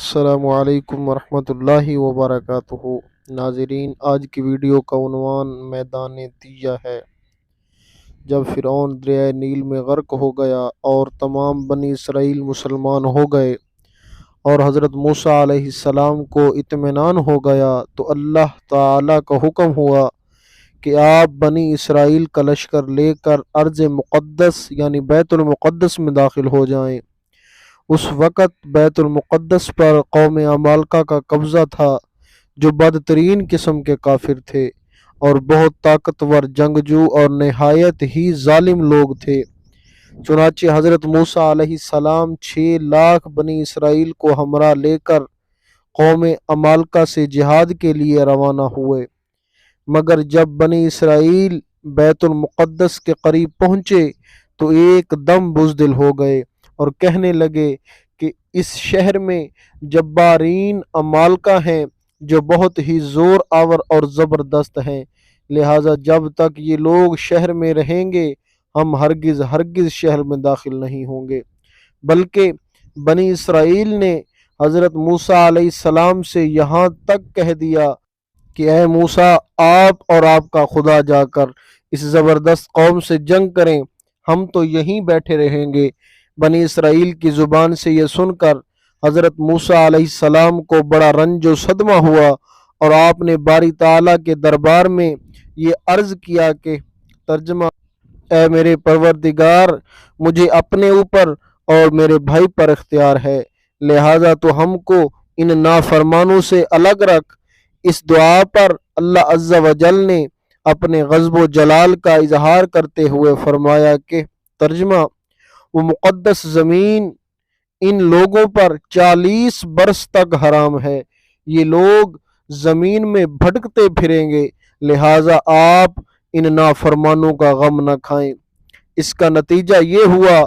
السلام علیکم ورحمۃ اللہ وبرکاتہ۔ ناظرین، آج کی ویڈیو کا عنوان میدان تیہ ہے۔ جب فرعون دریائے نیل میں غرق ہو گیا اور تمام بنی اسرائیل مسلمان ہو گئے اور حضرت موسیٰ علیہ السلام کو اطمینان ہو گیا تو اللہ تعالیٰ کا حکم ہوا کہ آپ بنی اسرائیل کا لشکر لے کر ارض مقدس یعنی بیت المقدس میں داخل ہو جائیں۔ اس وقت بیت المقدس پر قوم عمالقہ کا قبضہ تھا، جو بدترین قسم کے کافر تھے اور بہت طاقتور جنگجو اور نہایت ہی ظالم لوگ تھے۔ چنانچہ حضرت موسیٰ علیہ السلام 6 لاکھ بنی اسرائیل کو ہمراہ لے کر قوم عمالقہ سے جہاد کے لیے روانہ ہوئے، مگر جب بنی اسرائیل بیت المقدس کے قریب پہنچے تو ایک دم بزدل ہو گئے اور کہنے لگے کہ اس شہر میں جبارین عمالقہ ہیں جو بہت ہی زور آور اور زبردست ہیں، لہٰذا جب تک یہ لوگ شہر میں رہیں گے ہم ہرگز شہر میں داخل نہیں ہوں گے۔ بلکہ بنی اسرائیل نے حضرت موسیٰ علیہ السلام سے یہاں تک کہہ دیا کہ اے موسیٰ، آپ اور آپ کا خدا جا کر اس زبردست قوم سے جنگ کریں، ہم تو یہیں بیٹھے رہیں گے۔ بنی اسرائیل کی زبان سے یہ سن کر حضرت موسیٰ علیہ السلام کو بڑا رنج و صدمہ ہوا اور آپ نے باری تعالیٰ کے دربار میں یہ عرض کیا کہ ترجمہ: اے میرے پروردگار، مجھے اپنے اوپر اور میرے بھائی پر اختیار ہے، لہٰذا تو ہم کو ان نافرمانوں سے الگ رکھ۔ اس دعا پر اللہ عز و جل نے اپنے غضب و جلال کا اظہار کرتے ہوئے فرمایا کہ ترجمہ: وہ مقدس زمین ان لوگوں پر 40 برس تک حرام ہے، یہ لوگ زمین میں بھٹکتے پھریں گے، لہٰذا آپ ان نافرمانوں کا غم نہ کھائیں۔ اس کا نتیجہ یہ ہوا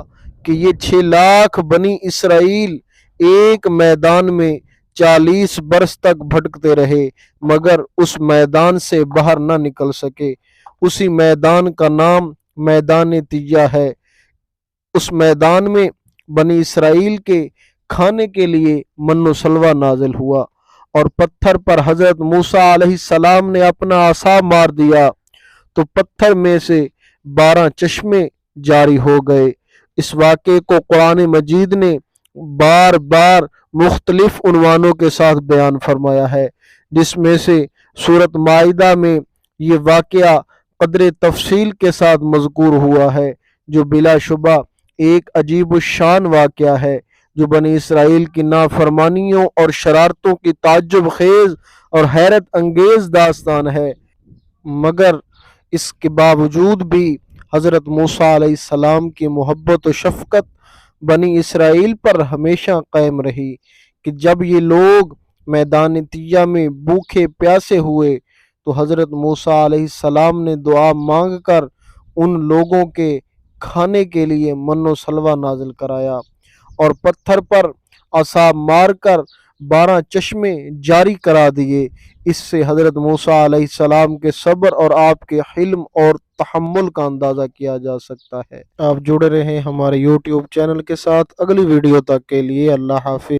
کہ یہ 6 لاکھ بنی اسرائیل ایک میدان میں 40 برس تک بھٹکتے رہے مگر اس میدان سے باہر نہ نکل سکے۔ اسی میدان کا نام میدان تیہ ہے۔ اس میدان میں بنی اسرائیل کے کھانے کے لیے من و سلوہ نازل ہوا اور پتھر پر حضرت موسیٰ علیہ السلام نے اپنا عصا مار دیا تو پتھر میں سے 12 چشمے جاری ہو گئے۔ اس واقعے کو قرآن مجید نے بار بار مختلف عنوانوں کے ساتھ بیان فرمایا ہے، جس میں سے سورۃ مائدہ میں یہ واقعہ قدر تفصیل کے ساتھ مذکور ہوا ہے، جو بلا شبہ ایک عجیب الشان واقعہ ہے، جو بنی اسرائیل کی نافرمانیوں اور شرارتوں کی تعجب خیز اور حیرت انگیز داستان ہے۔ مگر اس کے باوجود بھی حضرت موسیٰ علیہ السلام کی محبت و شفقت بنی اسرائیل پر ہمیشہ قائم رہی کہ جب یہ لوگ میدان تیہ میں بھوکے پیاسے ہوئے تو حضرت موسیٰ علیہ السلام نے دعا مانگ کر ان لوگوں کے کھانے کے لیے من و سلوہ نازل کرایا اور پتھر پر عصا مار کر 12 چشمے جاری کرا دیے۔ اس سے حضرت موسیٰ علیہ السلام کے صبر اور آپ کے حلم اور تحمل کا اندازہ کیا جا سکتا ہے۔ آپ جڑے رہیں ہمارے YouTube چینل کے ساتھ۔ اگلی ویڈیو تک کے لیے اللہ حافظ۔